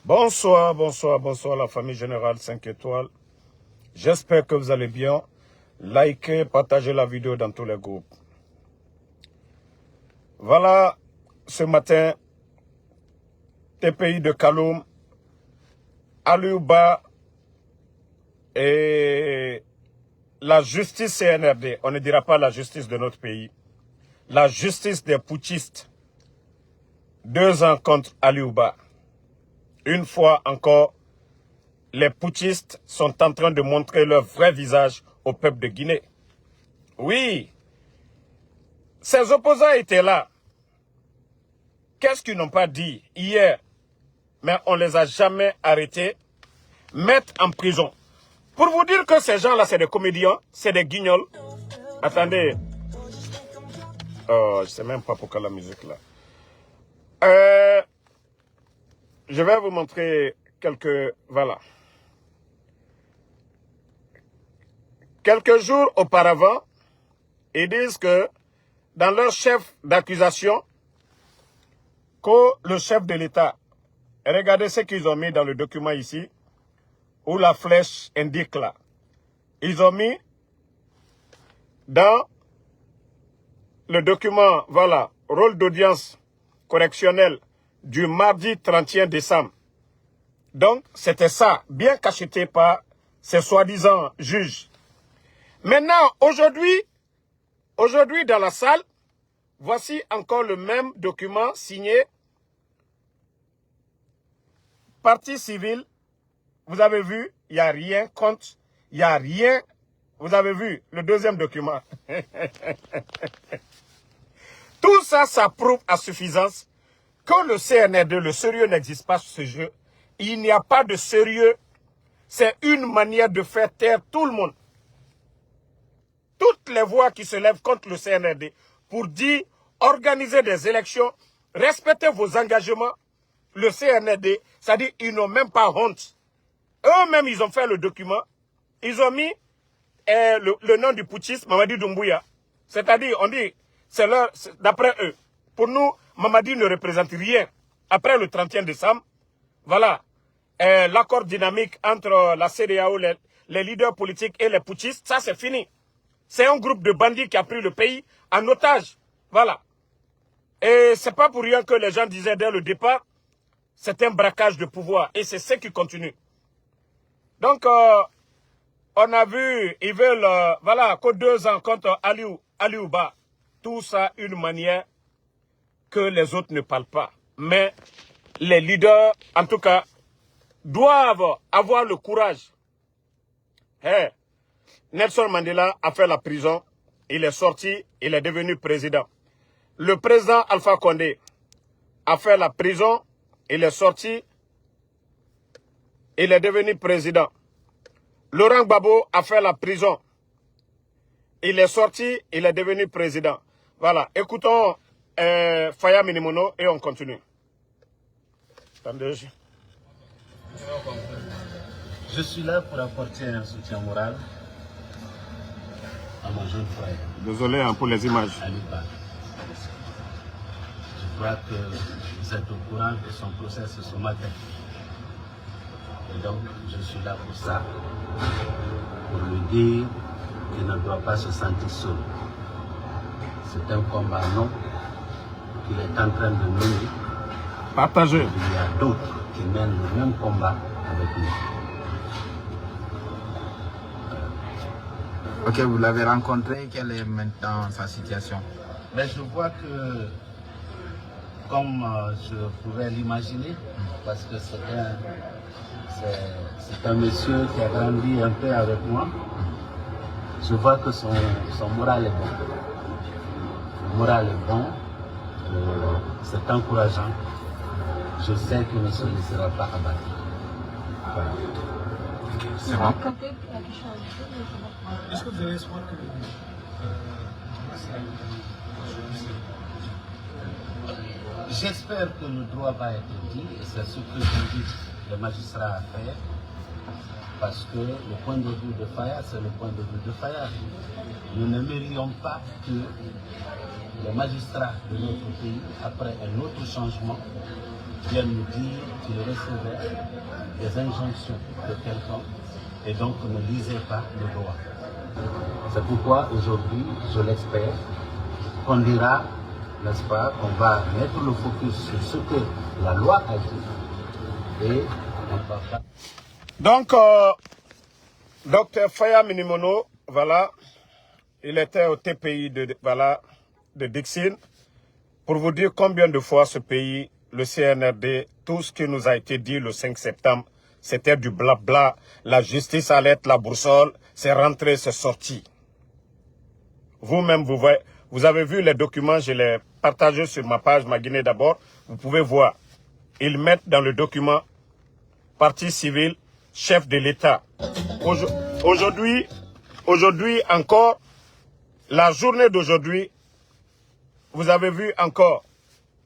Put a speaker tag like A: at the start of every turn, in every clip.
A: Bonsoir, bonsoir, bonsoir la famille générale 5 étoiles. J'espère que vous allez bien. Likez, partagez la vidéo dans tous les groupes. Voilà, ce matin, TPI de Kaloum, Aliouba et la justice CNRD. On ne dira pas la justice de notre pays. La justice des putschistes. 2 ans contre Aliouba. Une fois encore, les putschistes sont en train de montrer leur vrai visage au peuple de Guinée. Oui, ces opposants étaient là. Qu'est-ce qu'ils n'ont pas dit hier? Mais on ne les a jamais arrêtés, mettre en prison. Pour vous dire que ces gens-là, c'est des comédiens, c'est des guignols. Attendez. Oh, je ne sais même pas pourquoi la musique là. Je vais vous montrer quelques... Voilà. Quelques jours auparavant, ils disent que dans leur chef d'accusation, que le chef de l'État, regardez ce qu'ils ont mis dans le document ici, où la flèche indique là. Ils ont mis dans le document, voilà, rôle d'audience correctionnelle du mardi 31 décembre. Donc, c'était ça, bien cacheté par ces soi-disant juges. Maintenant, aujourd'hui, dans la salle, voici encore le même document signé partie civile. Vous avez vu, il n'y a rien contre, il n'y a rien. Vous avez vu le deuxième document. Tout ça, ça prouve à suffisance que le CNRD, le sérieux n'existe pas sur ce jeu. Il n'y a pas de sérieux. C'est une manière de faire taire tout le monde. Toutes les voix qui se lèvent contre le CNRD pour dire, organiser des élections, respectez vos engagements. Le CNRD, c'est-à-dire ils n'ont même pas honte. Eux-mêmes, ils ont fait le document. Ils ont mis le nom du putschiste, Mamadi Doumbouya. C'est-à-dire, on dit, c'est leur, d'après eux. Pour nous, Mamadi ne représente rien. Après le 31 décembre, voilà, l'accord dynamique entre la CEDEAO, les leaders politiques et les putschistes, ça c'est fini. C'est un groupe de bandits qui a pris le pays en otage. Voilà. Et c'est pas pour rien que les gens disaient dès le départ, c'est un braquage de pouvoir. Et c'est ce qui continue. Donc, on a vu, ils veulent, voilà, que 2 ans contre Aliouba. Tout ça, une manière que les autres ne parlent pas. Mais les leaders, en tout cas, doivent avoir le courage. Hey, Nelson Mandela a fait la prison. Il est sorti, il est devenu président. Le président Alpha Condé a fait la prison. Il est sorti, il est devenu président. Laurent Gbagbo a fait la prison. Il est sorti, il est devenu président. Voilà, écoutons Faya Minimono et on continue. Attendez.
B: Je suis là pour apporter un soutien moral à mon jeune frère.
A: Désolé hein, pour les images.
B: Aliouba. Je crois que vous êtes au courant de son procès ce matin. Et donc, je suis là pour ça. Pour lui dire qu'il ne doit pas se sentir seul. C'est un combat non qu'il est en train de mener.
A: Partagez.
B: Il y a d'autres qui mènent le même combat avec nous.
C: Ok, vous l'avez rencontré, quelle est maintenant sa situation?
B: Mais je vois que, comme je pouvais l'imaginer, parce que c'est un monsieur qui a grandi un peu avec moi, je vois que son moral est bon. Son moral est bon, c'est encourageant. Je sais qu'il ne se laissera pas abattre. Voilà.
C: C'est bon.
D: Est-ce que vous avez espoir que
B: J'espère que le droit va être dit, et c'est ce que j'invite les magistrats à faire, parce que le point de vue de Faya, c'est le point de vue de Faya. Nous ne mérions pas que les magistrats de notre pays, après un autre changement, vient nous dire qu'il recevait des injonctions de quelqu'un et donc ne lisait pas le droit. C'est pourquoi aujourd'hui, je l'espère, qu'on dira, n'est-ce pas, qu'on va mettre le focus sur ce que la loi a dit et on va pas...
A: Donc, Dr Faya Minimono, voilà, il était au TPI de Dixine pour vous dire combien de fois ce pays, le CNRD, tout ce qui nous a été dit le 5 septembre, c'était du blabla, la justice allait être la boussole, c'est rentré, c'est sorti. Vous-même, vous avez vu les documents, je les partagés sur ma page, Ma Guinée d'abord, vous pouvez voir. Ils mettent dans le document partie civile, chef de l'État. Aujourd'hui encore, la journée d'aujourd'hui, vous avez vu encore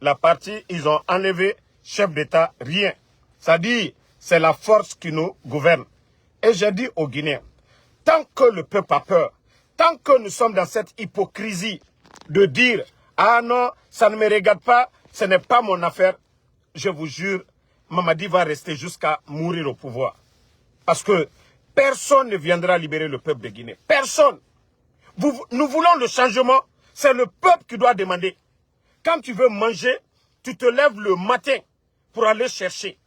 A: la partie, ils ont enlevé chef d'État, rien. C'est-à-dire, c'est la force qui nous gouverne. Et j'ai dit aux Guinéens, tant que le peuple a peur, tant que nous sommes dans cette hypocrisie de dire « Ah non, ça ne me regarde pas, ce n'est pas mon affaire », je vous jure, Mamadi va rester jusqu'à mourir au pouvoir. Parce que personne ne viendra libérer le peuple de Guinée. Personne. Nous voulons le changement, c'est le peuple qui doit demander. Quand tu veux manger, tu te lèves le matin pour aller chercher.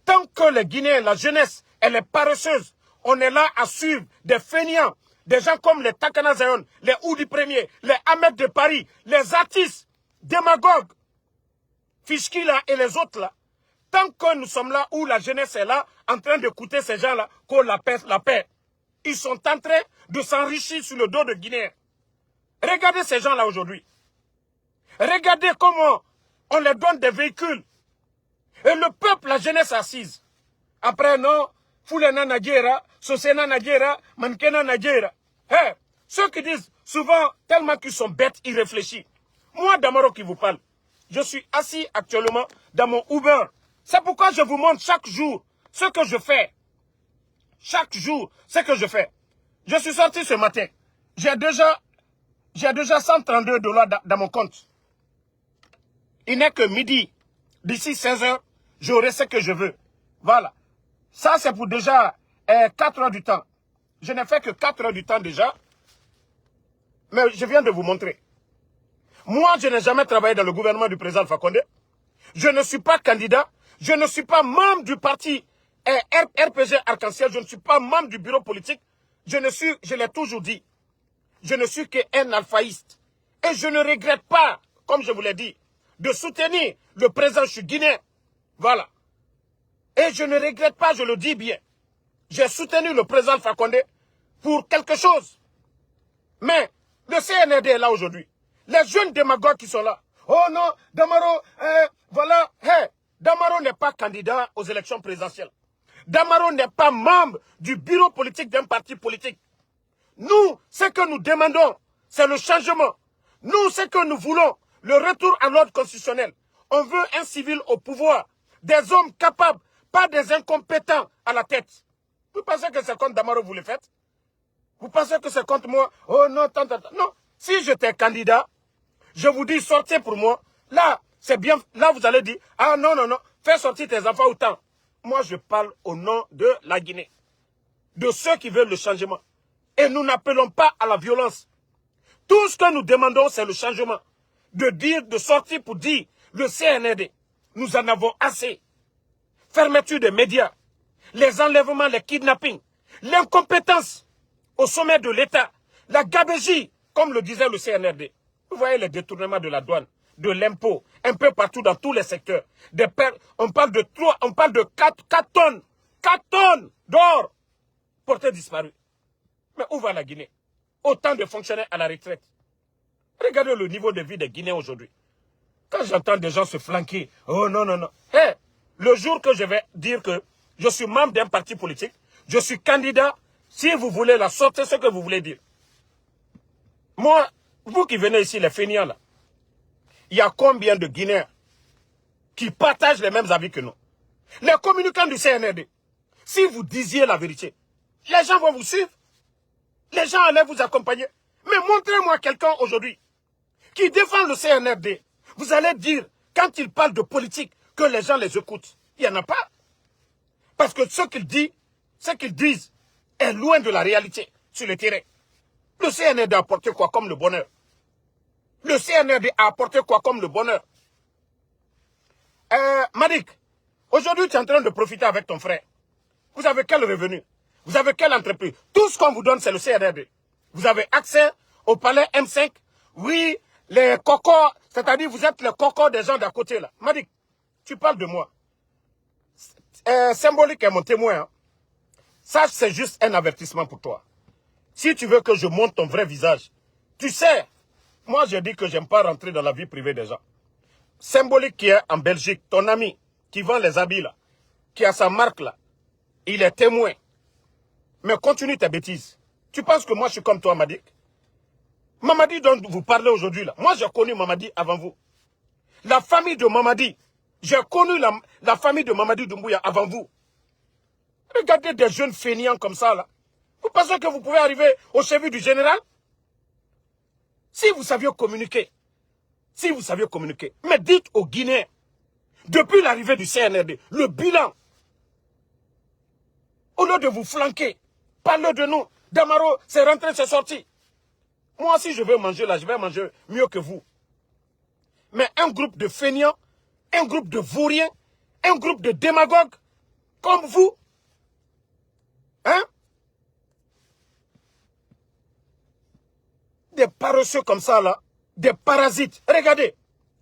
A: Tant que les Guinéens, la jeunesse, elle est paresseuse, on est là à suivre des fainéants, des gens comme les Takana Zayon, les Oudi Premier, les Ahmed de Paris, les artistes, démagogues, Fischki là et les autres là. Tant que nous sommes là, où la jeunesse est là, en train d'écouter ces gens-là, qu'on la paix. Ils sont en train de s'enrichir sur le dos de Guinéens. Regardez ces gens-là aujourd'hui. Regardez comment on leur donne des véhicules. Et le peuple, la jeunesse assise. Après, non, Foulena Nadjera, Sosena Nadjera, Mankena Nadjera. Hey, ceux qui disent souvent, tellement qu'ils sont bêtes, ils réfléchissent. Moi, Damaro qui vous parle, je suis assis actuellement dans mon Uber. C'est pourquoi je vous montre chaque jour ce que je fais. Chaque jour, ce que je fais. Je suis sorti ce matin. J'ai déjà $132 dans mon compte. Il n'est que midi. D'ici 16 h, j'aurai ce que je veux. Voilà. Ça, c'est pour déjà 4 heures du temps. Je n'ai fait que 4 heures du temps déjà. Mais je viens de vous montrer. Moi, je n'ai jamais travaillé dans le gouvernement du président Alpha Condé. Je ne suis pas candidat. Je ne suis pas membre du parti RPG Arc-en-Ciel. Je ne suis pas membre du bureau politique. Je l'ai toujours dit, je ne suis qu'un alphaïste. Et je ne regrette pas, comme je vous l'ai dit, de soutenir le président, je suis guinéen. Voilà. Et je ne regrette pas, je le dis bien. J'ai soutenu le président Alpha Condé pour quelque chose. Mais le CNRD est là aujourd'hui. Les jeunes démagogues qui sont là. Oh non, Damaro, voilà. Hey, Damaro n'est pas candidat aux élections présidentielles. Damaro n'est pas membre du bureau politique d'un parti politique. Nous, ce que nous demandons, c'est le changement. Nous, ce que nous voulons, le retour à l'ordre constitutionnel. On veut un civil au pouvoir, des hommes capables, pas des incompétents à la tête. Vous pensez que c'est contre Damaro vous le faites? Vous pensez que c'est contre moi? Oh non, tant. Non, si j'étais candidat, je vous dis sortez pour moi. Là, c'est bien. Là, vous allez dire, ah non, fais sortir tes enfants autant. Moi, je parle au nom de la Guinée, de ceux qui veulent le changement. Et nous n'appelons pas à la violence. Tout ce que nous demandons, c'est le changement. De sortir pour dire, le CNRD, nous en avons assez. Fermeture des médias, les enlèvements, les kidnappings, l'incompétence au sommet de l'État, la gabégie, comme le disait le CNRD. Vous voyez les détournements de la douane, de l'impôt, un peu partout dans tous les secteurs. On parle de 4 tonnes d'or portées disparues. Mais où va la Guinée? Autant de fonctionnaires à la retraite. Regardez le niveau de vie des Guinéens aujourd'hui. Quand j'entends des gens se flanquer, oh non. Hey, le jour que je vais dire que je suis membre d'un parti politique, je suis candidat, si vous voulez la sortir, ce que vous voulez dire. Moi, vous qui venez ici, les fainéants là, il y a combien de Guinéens qui partagent les mêmes avis que nous? Les communicants du CNRD, si vous disiez la vérité, les gens vont vous suivre. Les gens allaient vous accompagner. Mais montrez-moi quelqu'un aujourd'hui qui défend le CNRD. Vous allez dire, quand il parle de politique, que les gens les écoutent. Il n'y en a pas. Parce que ce qu'ils disent est loin de la réalité sur le terrain. Le CNRD a apporté quoi comme le bonheur? Le CNRD a apporté quoi comme le bonheur? Madik, aujourd'hui tu es en train de profiter avec ton frère. Vous avez quel revenu? Vous avez quelle entreprise? Tout ce qu'on vous donne, c'est le CNRD. Vous avez accès au palais M5. Oui, les cocos, c'est-à-dire vous êtes les cocos des gens d'à côté là. Madik, tu parles de moi. Symbolique est mon témoin. Hein. Ça, c'est juste un avertissement pour toi. Si tu veux que je montre ton vrai visage, tu sais, moi je dis que j'aime pas rentrer dans la vie privée des gens. Symbolique qui est en Belgique, ton ami, qui vend les habits là, qui a sa marque là, il est témoin. Mais continue tes bêtises. Tu penses que moi je suis comme toi, Madik? Mamadi dont vous parlez aujourd'hui là, moi j'ai connu Mamadi avant vous. La famille de Mamadi, j'ai connu la famille de Mamadi Doumbouya avant vous. Regardez des jeunes fainéants comme ça là. Vous pensez que vous pouvez arriver au chevet du général? Si vous saviez communiquer, mais dites aux Guinéens, depuis l'arrivée du CNRD, le bilan, au lieu de vous flanquer, parlez de nous. Damaro, c'est rentré, c'est sorti. Moi, si je veux manger là, je vais manger mieux que vous. Mais un groupe de fainéants, un groupe de vauriens, un groupe de démagogues, comme vous, hein? Des paresseux comme ça, là, des parasites. Regardez,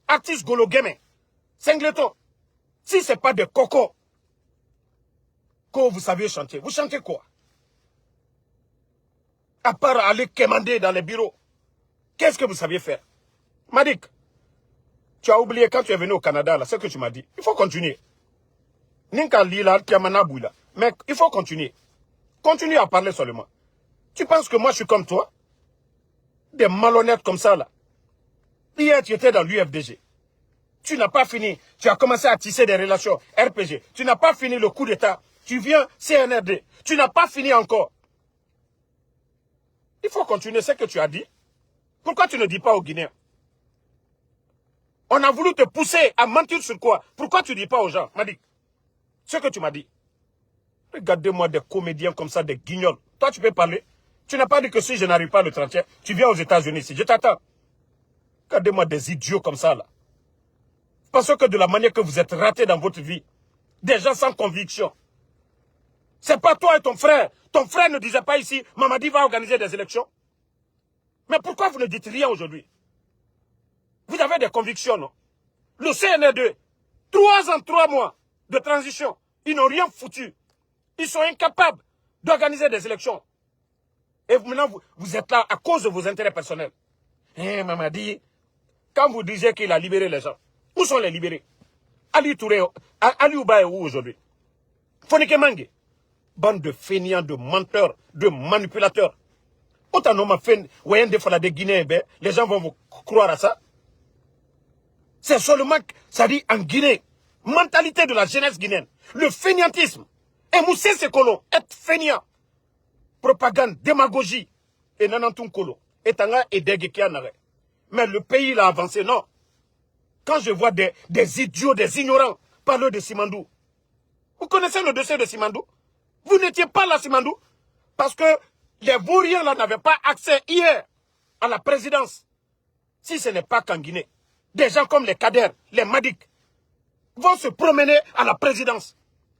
A: artiste Golo Guémé, Singleton, si ce n'est pas des cocos que vous saviez chanter, vous chantez quoi? À part aller quémander dans les bureaux, qu'est-ce que vous saviez faire? Madik, tu as oublié quand tu es venu au Canada, là, ce que tu m'as dit. Il faut continuer. Ninka Lila, Tiamanabouila. Mais il faut continuer. Continue à parler seulement. Tu penses que moi je suis comme toi? Des malhonnêtes comme ça, là. Hier, tu étais dans l'UFDG. Tu n'as pas fini. Tu as commencé à tisser des relations RPG. Tu n'as pas fini le coup d'État. Tu viens CNRD. Tu n'as pas fini encore. Il faut continuer ce que tu as dit. Pourquoi tu ne dis pas aux Guinéens? On a voulu te pousser à mentir sur quoi? Pourquoi tu ne dis pas aux gens, Madik? Ce que tu m'as dit. Regardez-moi des comédiens comme ça, des guignols. Toi, tu peux parler. Tu n'as pas dit que si je n'arrive pas le 30e, tu viens aux États-Unis ici. Je t'attends. Regardez-moi des idiots comme ça, là. Parce que de la manière que vous êtes ratés dans votre vie, des gens sans conviction. C'est pas toi et ton frère. Ton frère ne disait pas ici, Mamadi va organiser des élections. Mais pourquoi vous ne dites rien aujourd'hui? Vous avez des convictions, non? Le CNRD, 3 ans, 3 mois de transition, ils n'ont rien foutu. Ils sont incapables d'organiser des élections. Et maintenant, vous êtes là à cause de vos intérêts personnels. Mamadi, quand vous disiez qu'il a libéré les gens, où sont les libérés? Ali Touré, Ali Ouba est où aujourd'hui? Fonike Mange, bande de fainéants, de menteurs, de manipulateurs. Autant de m'a fait, des Guinéens, les gens vont vous croire à ça. C'est seulement, ça dit en Guinée, mentalité de la jeunesse guinéenne, le fainéantisme. Et Moussé Sekolo, être fainéant. Propagande, démagogie, et Nanantoun Kolo, et Tanga et Degekianare. Mais le pays l'a avancé, non. Quand je vois des idiots, des ignorants parler de Simandou, vous connaissez le dossier de Simandou? Vous n'étiez pas là, Simandou, parce que les vauriens là n'avaient pas accès hier à la présidence. Si ce n'est pas qu'en Guinée, des gens comme les Kader, les Madik, vont se promener à la présidence.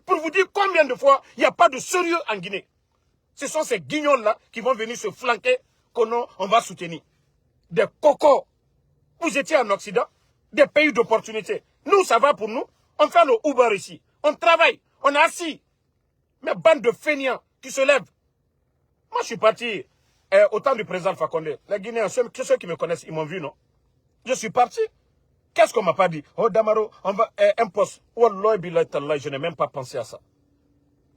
A: Pour vous dire combien de fois il n'y a pas de sérieux en Guinée. Ce sont ces guignols-là qui vont venir se flanquer qu'on va soutenir. Des cocos. Vous étiez en Occident, des pays d'opportunité. Nous, ça va pour nous. On fait le Uber ici. On travaille. On est assis. Mais bande de fainéants qui se lèvent. Moi, je suis parti au temps du président Fakonde. Les Guinéens, ceux qui me connaissent, ils m'ont vu, non? Je suis parti. Qu'est-ce qu'on m'a pas dit? Oh, Damaro, on va un poste. Wallah, je n'ai même pas pensé à ça.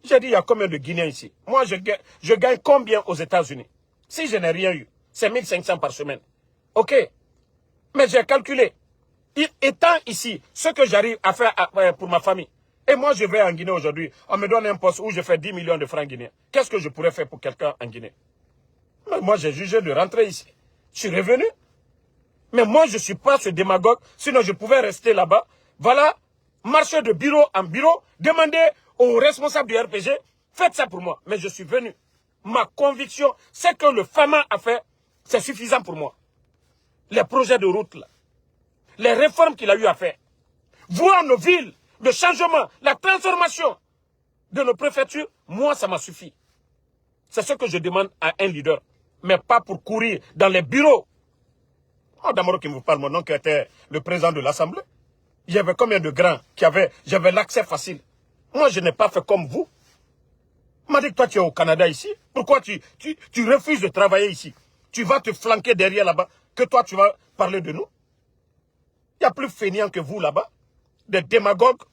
A: J'ai dit, il y a combien de Guinéens ici? Moi, je gagne combien aux États-Unis? Si je n'ai rien eu, c'est 1500 par semaine. OK. Mais j'ai calculé. Étant ici, ce que j'arrive à faire pour ma famille. Et moi, je vais en Guinée aujourd'hui. On me donne un poste où je fais 10 millions de francs guinéens. Qu'est-ce que je pourrais faire pour quelqu'un en Guinée? Mais moi, j'ai jugé de rentrer ici. Je suis revenu. Mais moi, je ne suis pas ce démagogue. Sinon, je pouvais rester là-bas. Voilà marcher de bureau en bureau, demander aux responsables du RPG, faites ça pour moi. Mais je suis venu. Ma conviction, c'est que le FAMA a fait, c'est suffisant pour moi. Les projets de route, là, les réformes qu'il a eu à faire, voir nos villes, le changement, la transformation de nos préfectures, moi, ça m'a suffi. C'est ce que je demande à un leader, mais pas pour courir dans les bureaux. Oh, Damaro qui vous parle, mon nom qui était le président de l'Assemblée. Il y avait combien de grands qui avaient, j'avais l'accès facile. Moi, je n'ai pas fait comme vous. On m'a dit que toi, tu es au Canada ici. Pourquoi tu refuses de travailler ici? Tu vas te flanquer derrière là-bas, que toi, tu vas parler de nous. Il y a plus fainéants que vous là-bas, des démagogues.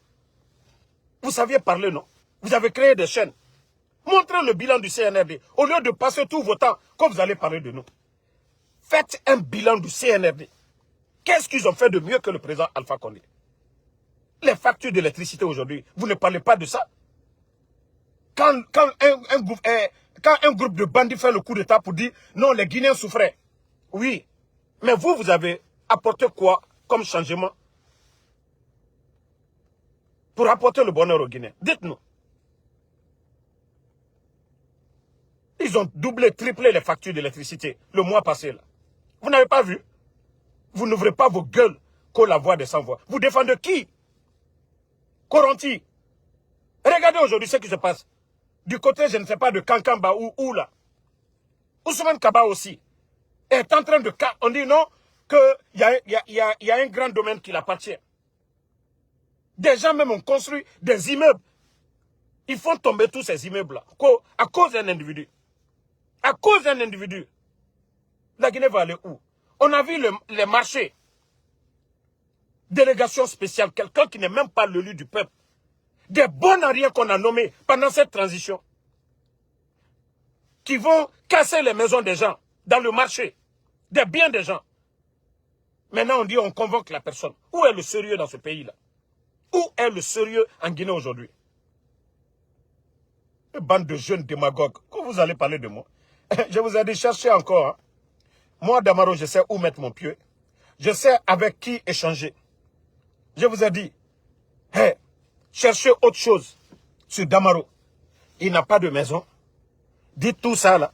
A: Vous saviez parler, non? Vous avez créé des chaînes. Montrez le bilan du CNRD. Au lieu de passer tout vos temps, quand vous allez parler de nous. Faites un bilan du CNRD. Qu'est-ce qu'ils ont fait de mieux que le président Alpha Condé? Les factures d'électricité aujourd'hui, vous ne parlez pas de ça? Quand un groupe de bandits fait le coup d'État pour dire non, les Guinéens souffraient. Oui, mais vous avez apporté quoi comme changement pour apporter le bonheur aux Guinéens? Dites-nous. Ils ont doublé, triplé les factures d'électricité le mois passé. Là. Vous n'avez pas vu? Vous n'ouvrez pas vos gueules qu'au la voix des sans-voix. Vous défendez qui? Coronti. Regardez aujourd'hui ce qui se passe. Du côté, je ne sais pas, de Kankamba ou où là. Ousmane Kaba aussi est en train de... On dit non, qu'il y a un grand domaine qui l'appartient. Des gens même ont construit des immeubles. Ils font tomber tous ces immeubles-là. À cause d'un individu. À cause d'un individu. La Guinée va aller où? On a vu les marchés. Délégation spéciale, quelqu'un qui n'est même pas l'élu du peuple. Des bons à rien qu'on a nommés pendant cette transition. Qui vont casser les maisons des gens dans le marché. Des biens des gens. Maintenant on dit on convoque la personne. Où est le sérieux dans ce pays-là? Où est le sérieux en Guinée aujourd'hui? Une bande de jeunes démagogues. Quand vous allez parler de moi, je vous ai dit cherchez encore. Hein. Moi Damaro, je sais où mettre mon pied. Je sais avec qui échanger. Je vous ai dit, hey, cherchez autre chose sur Damaro. Il n'a pas de maison. Dites tout ça là.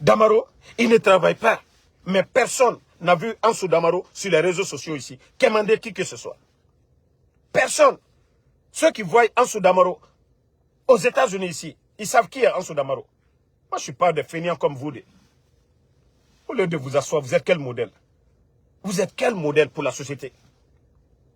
A: Damaro, il ne travaille pas. Mais personne n'a vu Ansou Damaro sur les réseaux sociaux ici. Quémander qui que ce soit. Personne. Ceux qui voient Ansou Damaro aux États-Unis ici, ils savent qui est Ansou Damaro. Moi, je ne suis pas des fainéants comme vous. Au lieu de vous asseoir, vous êtes quel modèle? Vous êtes quel modèle pour la société?